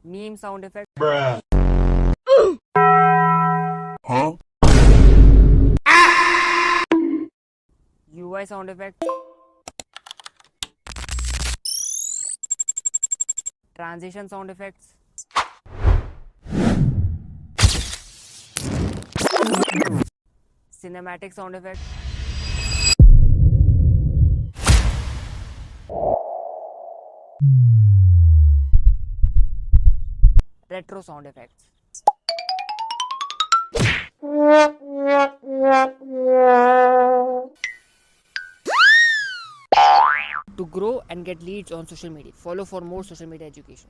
Meme sound effect. Bruh. Huh? UI sound effect. Transition sound effects. Cinematic sound effect. Retro sound effects. To grow and get leads on social media, follow for more social media education.